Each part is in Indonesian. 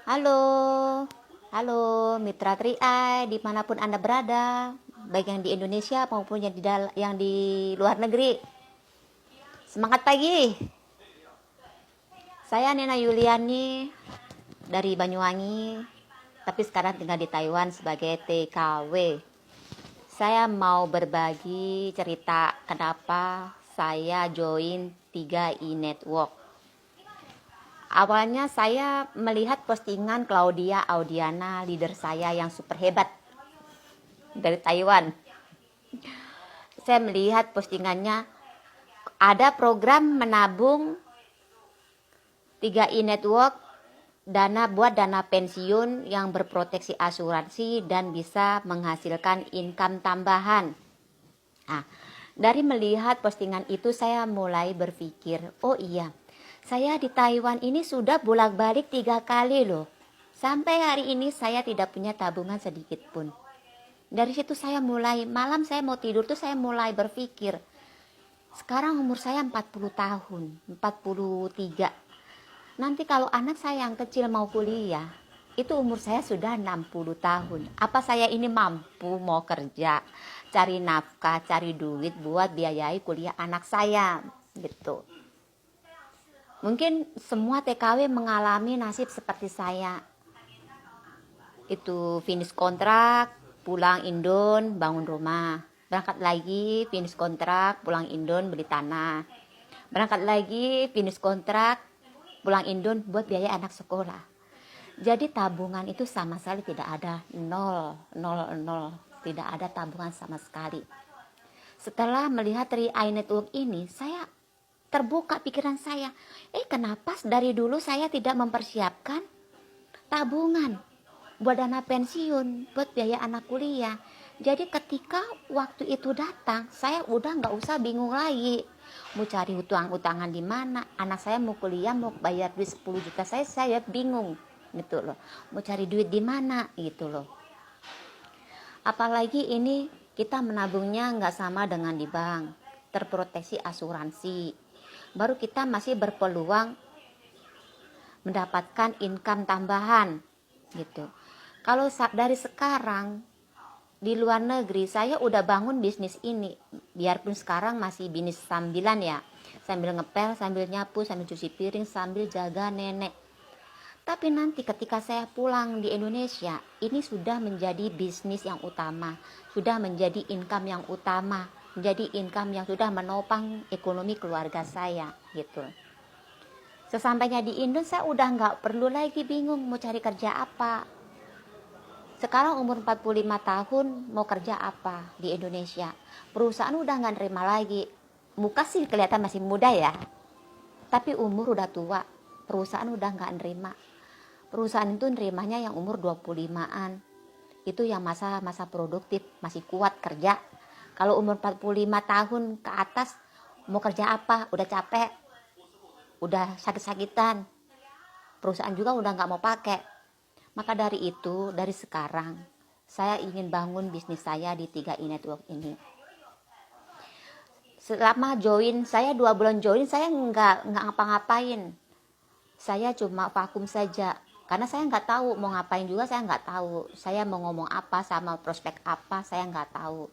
Halo, halo Mitra Tri-Eye dimanapun Anda berada, baik yang di Indonesia maupun yang di luar negeri. Semangat pagi, saya Nena Yuliani dari Banyuwangi, tapi sekarang tinggal di Taiwan sebagai TKW. Saya mau berbagi cerita kenapa saya join 3i Network. Awalnya saya melihat postingan Claudia Audiana, leader saya yang super hebat dari Taiwan. Saya melihat postingannya ada program menabung 3i Network, buat dana pensiun yang berproteksi asuransi dan bisa menghasilkan income tambahan. Nah, dari melihat postingan itu saya mulai berpikir, oh iya, saya di Taiwan ini sudah bolak-balik 3 kali loh. Sampai hari ini saya tidak punya tabungan sedikit pun. Dari situ saya mulai, malam saya mau tidur tuh saya mulai berpikir, sekarang umur saya 40 tahun, 43. Nanti kalau anak saya yang kecil mau kuliah, itu umur saya sudah 60 tahun. Apa saya ini mampu mau kerja, cari nafkah, cari duit buat biayai kuliah anak saya, gitu. Mungkin semua TKW mengalami nasib seperti saya. Itu finish kontrak, pulang Indon, bangun rumah. Berangkat lagi, finish kontrak, pulang Indon, beli tanah. Berangkat lagi, finish kontrak, pulang Indon buat biaya anak sekolah. Jadi tabungan itu sama sekali tidak ada, nol, nol, nol. Tidak ada tabungan sama sekali. Setelah melihat 3i Network ini, saya terbuka pikiran saya. Kenapa dari dulu saya tidak mempersiapkan tabungan buat dana pensiun, buat biaya anak kuliah. Jadi ketika waktu itu datang, saya udah nggak usah bingung lagi. Mau cari utang-utangan di mana? Anak saya mau kuliah, mau bayar duit 10 juta, saya bingung gitu loh. Mau cari duit di mana gitu loh. Apalagi ini kita menabungnya nggak sama dengan di bank, terproteksi asuransi. Baru kita masih berpeluang mendapatkan income tambahan gitu. Kalau dari sekarang di luar negeri saya udah bangun bisnis ini, biarpun sekarang masih bisnis sambilan ya, sambil ngepel, sambil nyapu, sambil cuci piring, sambil jaga nenek. Tapi nanti ketika saya pulang di Indonesia, ini sudah menjadi bisnis yang utama, sudah menjadi income yang utama, menjadi income yang sudah menopang ekonomi keluarga saya gitu. Sesampainya di Indo saya udah nggak perlu lagi bingung mau cari kerja apa. Sekarang umur 45 tahun mau kerja apa di Indonesia. Perusahaan udah nggak nerima lagi. Muka sih kelihatan masih muda ya, tapi umur udah tua. Perusahaan udah nggak nerima. Perusahaan itu nerimanya yang umur 25-an. Itu yang masa produktif, masih kuat kerja. Kalau umur 45 tahun ke atas mau kerja apa? Udah capek, udah sakit-sakitan. Perusahaan juga udah nggak mau pakai. Maka dari itu, dari sekarang saya ingin bangun bisnis saya di 3i Network ini. Selama join, saya 2 bulan join, saya nggak ngapa-ngapain. Saya cuma vakum saja. Karena saya nggak tahu mau ngapain juga, saya nggak tahu. Saya mau ngomong apa sama prospek apa, saya nggak tahu.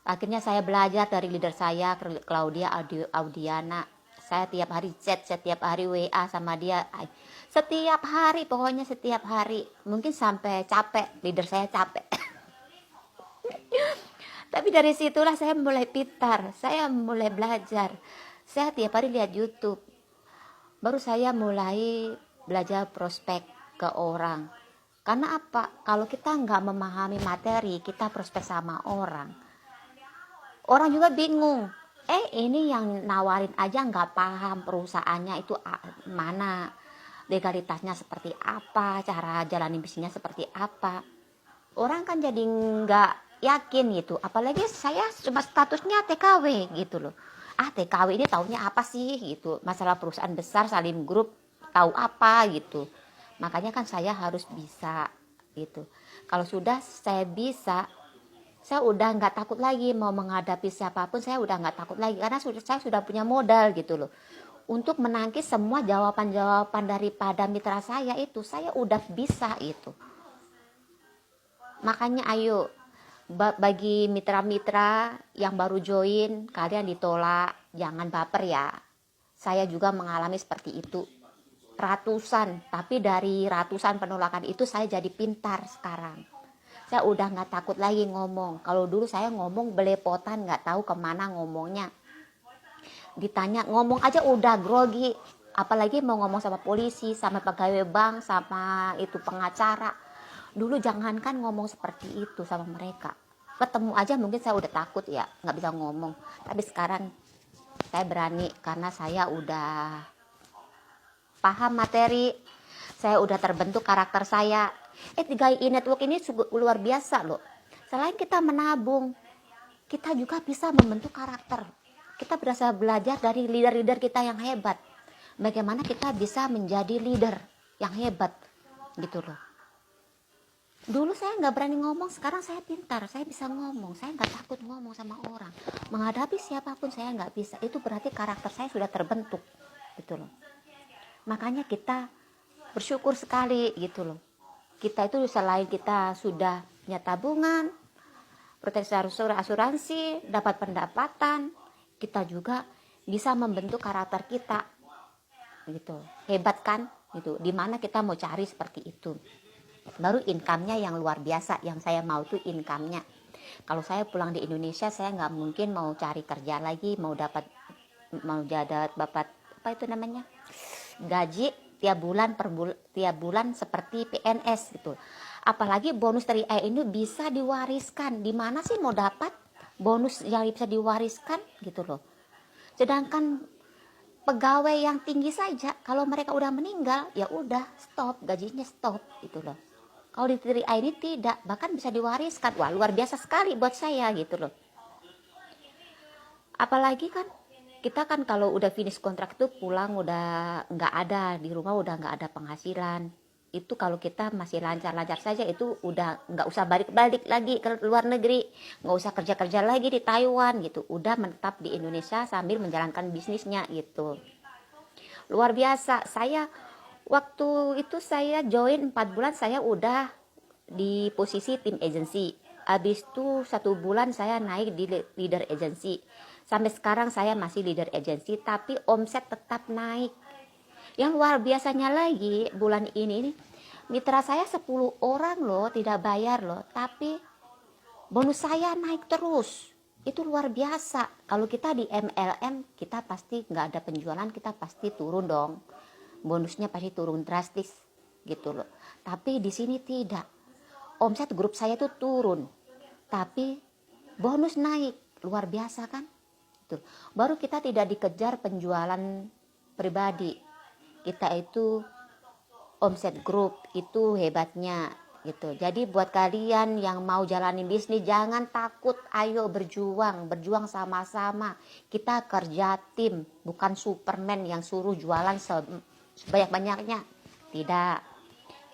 Akhirnya saya belajar dari leader saya, Claudia Audiana. Saya tiap hari chat, setiap hari WA sama dia. Setiap hari, pokoknya setiap hari. Mungkin sampai capek, leader saya capek. Tapi dari situlah saya mulai pintar, saya mulai belajar. Saya tiap hari lihat YouTube. Baru saya mulai belajar prospek ke orang. Karena apa? Kalau kita nggak memahami materi, kita prospek sama orang juga bingung. Ini yang nawarin aja nggak paham perusahaannya itu mana, legalitasnya seperti apa, cara jalani bisnisnya seperti apa. Orang kan jadi nggak yakin gitu. Apalagi saya cuma statusnya TKW gitu loh. TKW ini taunya apa sih gitu. Masalah perusahaan besar, Salim Group, tahu apa gitu. Makanya kan saya harus bisa gitu. Kalau sudah saya bisa, saya udah nggak takut lagi mau menghadapi siapapun. Saya udah nggak takut lagi karena saya sudah punya modal gitu loh. untuk menangkis semua jawaban-jawaban daripada mitra saya itu. Saya udah bisa itu. Makanya ayo, bagi mitra-mitra yang baru join, kalian ditolak, jangan baper ya. Saya juga mengalami seperti itu. Ratusan, tapi dari ratusan penolakan itu saya jadi pintar sekarang. Saya udah nggak takut lagi ngomong. Kalau dulu saya ngomong belepotan, nggak tahu kemana ngomongnya. Ditanya ngomong aja udah grogi. Apalagi mau ngomong sama polisi, sama pegawai bank, sama itu pengacara. Dulu jangankan ngomong seperti itu sama mereka. Ketemu aja mungkin saya udah takut ya, nggak bisa ngomong. Tapi sekarang saya berani karena saya udah paham materi. Saya udah terbentuk karakter saya. 3i Network ini luar biasa loh. Selain kita menabung, kita juga bisa membentuk karakter. Kita berasa belajar dari leader-leader kita yang hebat. Bagaimana kita bisa menjadi leader yang hebat gitu loh. Dulu saya nggak berani ngomong, sekarang saya pintar, saya bisa ngomong, saya nggak takut ngomong sama orang. Menghadapi siapapun saya nggak bisa. Itu berarti karakter saya sudah terbentuk gitu loh. Makanya kita bersyukur sekali gitu loh. Kita itu selain kita sudah punya tabungan, proteksi asuransi, dapat pendapatan, kita juga bisa membentuk karakter kita gitu. Hebat kan gitu. Dimana kita mau cari seperti itu. Baru income-nya yang luar biasa, yang saya mau tuh income-nya. Kalau saya pulang di Indonesia, saya nggak mungkin mau cari kerja lagi, mau dapat apa itu namanya, gaji tiap bulan seperti PNS gitu. Apalagi bonus 3i ini bisa diwariskan. Di mana sih mau dapat bonus yang bisa diwariskan gitu loh. Sedangkan pegawai yang tinggi saja, kalau mereka udah meninggal, ya udah stop, gajinya stop gitu loh. Kalau di 3i ini tidak, bahkan bisa diwariskan. Wah, luar biasa sekali buat saya gitu loh. Apalagi kan kita kan kalau udah finish kontrak itu pulang udah nggak ada, di rumah udah nggak ada penghasilan. Itu kalau kita masih lancar-lancar saja itu udah nggak usah balik-balik lagi ke luar negeri, nggak usah kerja-kerja lagi di Taiwan gitu, udah menetap di Indonesia sambil menjalankan bisnisnya gitu. Luar biasa. Saya waktu itu saya join 4 bulan saya udah di posisi tim agency. Habis itu 1 bulan saya naik di leader agency. Sampai sekarang saya masih leader agency, tapi omset tetap naik. Yang luar biasanya lagi, bulan ini mitra saya 10 orang loh tidak bayar loh, tapi bonus saya naik terus. Itu luar biasa. Kalau kita di MLM, kita pasti nggak ada penjualan, kita pasti turun dong. Bonusnya pasti turun drastis gitu loh. Tapi di sini tidak. Omset grup saya itu turun, tapi bonus naik. Luar biasa kan? Tuh. Baru kita tidak dikejar penjualan pribadi, kita itu omset grup, itu hebatnya gitu. Jadi buat kalian yang mau jalanin bisnis jangan takut, ayo berjuang sama-sama. Kita kerja tim, bukan Superman yang suruh jualan sebanyak-banyaknya. Tidak,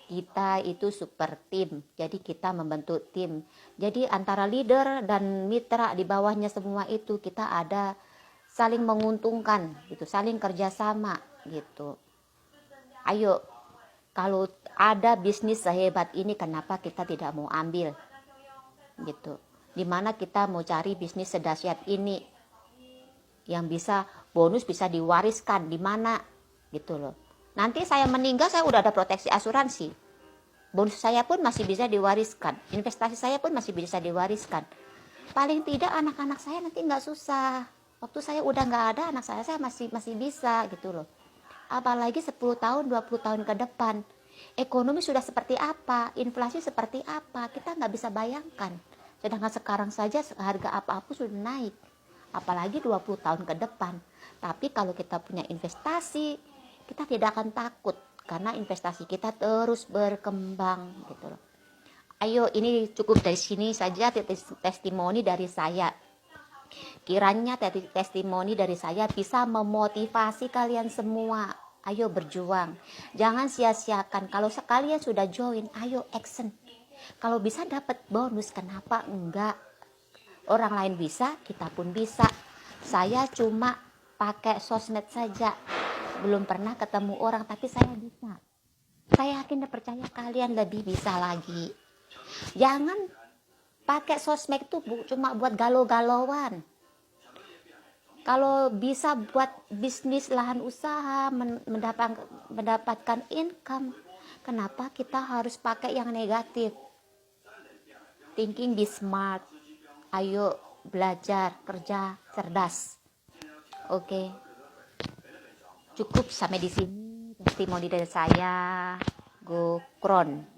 kita itu super tim, jadi kita membentuk tim. Jadi antara leader dan mitra di bawahnya semua itu kita ada saling menguntungkan gitu, saling kerjasama gitu. Ayo, kalau ada bisnis sehebat ini kenapa kita tidak mau ambil gitu. Dimana kita mau cari bisnis sedahsyat ini yang bisa bonus bisa diwariskan, di mana gitu loh. Nanti saya meninggal saya udah ada proteksi asuransi. Bonus saya pun masih bisa diwariskan, investasi saya pun masih bisa diwariskan. Paling tidak anak-anak saya nanti nggak susah. Waktu saya udah nggak ada, anak saya masih bisa gitu loh. Apalagi 10 tahun, 20 tahun ke depan. Ekonomi sudah seperti apa, inflasi seperti apa, kita nggak bisa bayangkan. Sedangkan sekarang saja harga apa-apa sudah naik. Apalagi 20 tahun ke depan. Tapi kalau kita punya investasi, kita tidak akan takut. Karena investasi kita terus berkembang gitu loh. Ayo, ini cukup dari sini saja testimoni dari saya. Kiranya testimoni dari saya bisa memotivasi kalian semua. Ayo berjuang. Jangan sia-siakan. Kalau sekalian sudah join, ayo action. Kalau bisa dapat bonus, kenapa enggak? Orang lain bisa, kita pun bisa. Saya cuma pakai sosmed saja. belum pernah ketemu orang, tapi saya bisa. Saya yakin dan percaya kalian lebih bisa lagi. Jangan pakai sosmed itu cuma buat galau-galauan. Kalau bisa buat bisnis lahan usaha, mendapatkan income, kenapa kita harus pakai yang negatif? Thinking be smart. Ayo belajar, kerja cerdas. Oke. Cukup sampai di sini testimoni dari saya. Go Kron.